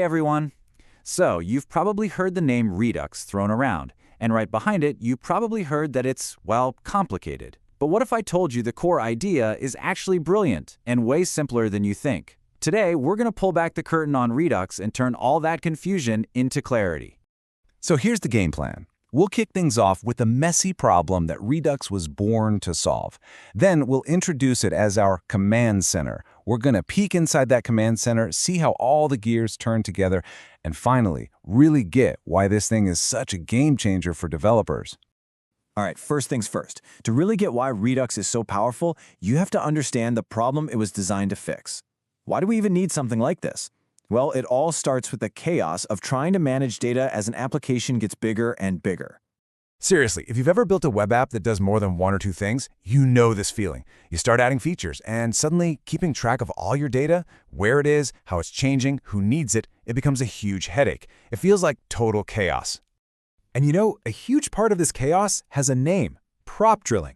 everyone. So, you've probably heard the name Redux thrown around, and right behind it, you probably heard that it's, well, complicated. But what if I told you the core idea is actually brilliant and way simpler than you think? Today, we're going to pull back the curtain on Redux and turn all that confusion into clarity. So here's the game plan. We'll kick things off with a messy problem that Redux was born to solve. Then we'll introduce it as our command center. We're going to peek inside that command center, see how all the gears turn together, and finally, really get why this thing is such a game changer for developers. All right, first things first. To really get why Redux is so powerful, you have to understand the problem it was designed to fix. Why do we even need something like this? Well, it all starts with the chaos of trying to manage data as an application gets bigger and bigger. Seriously, if you've ever built a web app that does more than one or two things, you know this feeling. You start adding features, and suddenly keeping track of all your data, where it is, how it's changing, who needs it, it becomes a huge headache. It feels like total chaos. And you know, a huge part of this chaos has a name: prop drilling.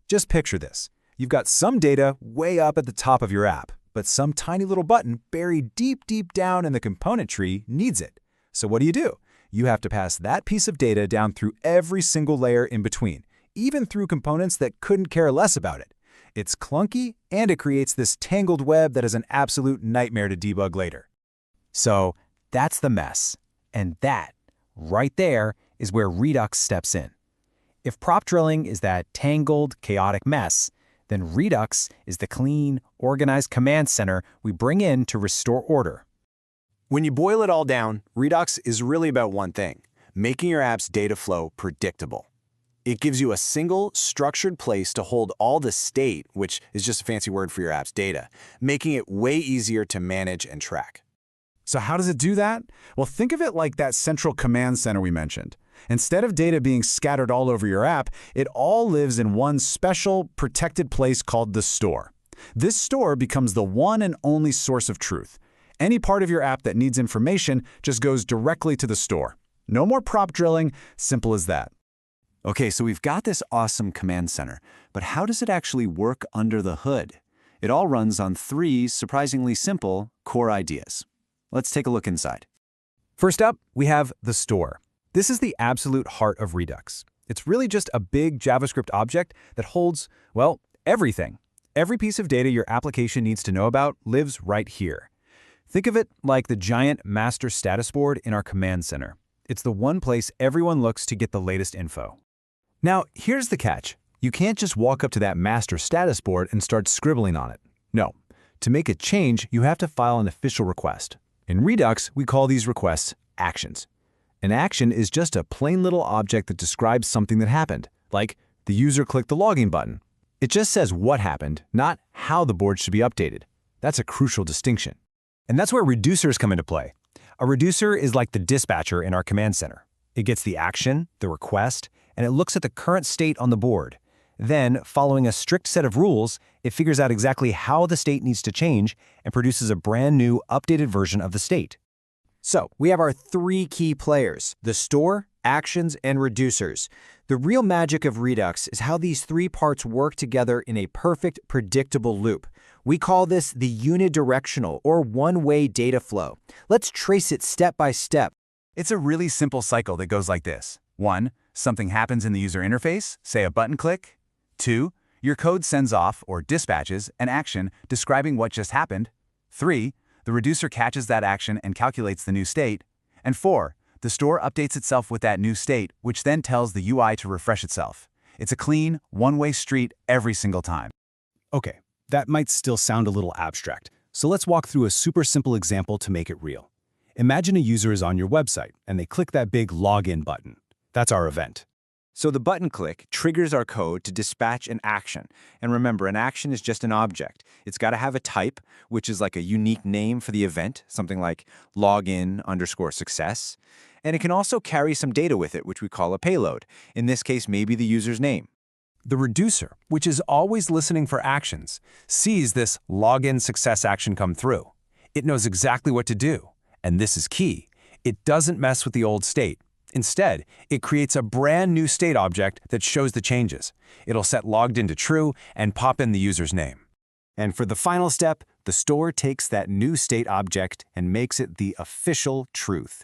Just picture this. You've got some data way up at the top of your app, but some tiny little button buried deep, deep down in the component tree needs it. So what do? You have to pass that piece of data down through every single layer in between, even through components that couldn't care less about it. It's clunky, and it creates this tangled web that is an absolute nightmare to debug later. So that's the mess. And that, right there, is where Redux steps in. If prop drilling is that tangled, chaotic mess, then Redux is the clean, organized command center we bring in to restore order. When you boil it all down, Redux is really about one thing: making your app's data flow predictable. It gives you a single, structured place to hold all the state, which is just a fancy word for your app's data, making it way easier to manage and track. So how does it do that? Well, think of it like that central command center we mentioned. Instead of data being scattered all over your app, it all lives in one special, protected place called the store. This store becomes the one and only source of truth. Any part of your app that needs information just goes directly to the store. No more prop drilling, simple as that. Okay, so we've got this awesome command center, but how does it actually work under the hood? It all runs on three surprisingly simple core ideas. Let's take a look inside. First up, we have the store. This is the absolute heart of Redux. It's really just a big JavaScript object that holds, well, everything. Every piece of data your application needs to know about lives right here. Think of it like the giant master status board in our command center. It's the one place everyone looks to get the latest info. Now, here's the catch. You can't just walk up to that master status board and start scribbling on it. No. To make a change, you have to file an official request. In Redux, we call these requests actions. An action is just a plain little object that describes something that happened, like the user clicked the login button. It just says what happened, not how the board should be updated. That's a crucial distinction. And that's where reducers come into play. A reducer is like the dispatcher in our command center. It gets the action, the request, and it looks at the current state on the board. Then, following a strict set of rules, it figures out exactly how the state needs to change and produces a brand new, updated version of the state. So, we have our three key players: the store, actions, and reducers. The real magic of Redux is how these three parts work together in a perfect, predictable loop. We call this the unidirectional or one-way data flow. Let's trace it step by step. It's a really simple cycle that goes like this. 1. Something happens in the user interface, say a button click. 2. Your code sends off or dispatches an action describing what just happened. 3. The reducer catches that action and calculates the new state. And 4. The store updates itself with that new state, which then tells the UI to refresh itself. It's a clean, one-way street every single time. Okay, that might still sound a little abstract, so let's walk through a super simple example to make it real. Imagine a user is on your website, and they click that big login button. That's our event. So the button click triggers our code to dispatch an action. And remember, an action is just an object. It's got to have a type, which is like a unique name for the event, something like login_success. And it can also carry some data with it, which we call a payload. In this case, maybe the user's name. The reducer, which is always listening for actions, sees this login success action come through. It knows exactly what to do. And this is key. It doesn't mess with the old state. Instead, it creates a brand new state object that shows the changes. It'll set logged into true and pop in the user's name. And for the final step, the store takes that new state object and makes it the official truth.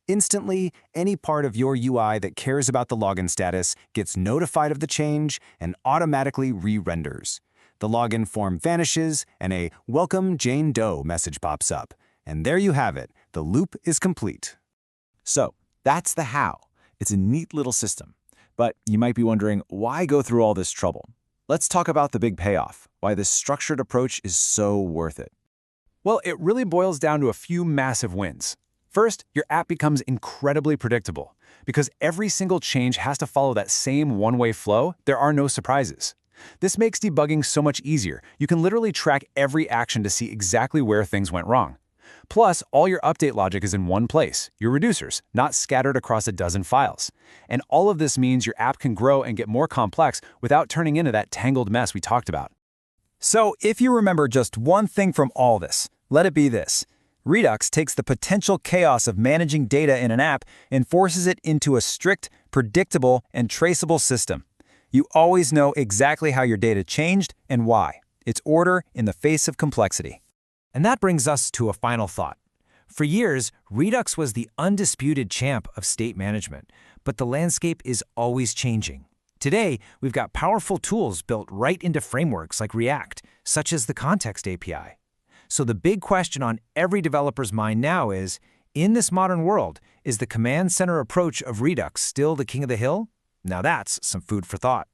Instantly, any part of your UI that cares about the login status gets notified of the change and automatically re-renders. The login form vanishes and a "Welcome Jane Doe" message pops up. And there you have it. The loop is complete. So, that's the how. It's a neat little system. But you might be wondering, why go through all this trouble? Let's talk about the big payoff, why this structured approach is so worth it. Well, it really boils down to a few massive wins. First, your app becomes incredibly predictable. Because every single change has to follow that same one-way flow, there are no surprises. This makes debugging so much easier. You can literally track every action to see exactly where things went wrong. Plus, all your update logic is in one place, your reducers, not scattered across a dozen files. And all of this means your app can grow and get more complex without turning into that tangled mess we talked about. So, if you remember just one thing from all this, let it be this. Redux takes the potential chaos of managing data in an app and forces it into a strict, predictable, and traceable system. You always know exactly how your data changed and why. It's order in the face of complexity. And that brings us to a final thought. For years, Redux was the undisputed champ of state management, but the landscape is always changing. Today, we've got powerful tools built right into frameworks like React, such as the Context API. So the big question on every developer's mind now is, in this modern world, is the command center approach of Redux still the king of the hill? Now that's some food for thought.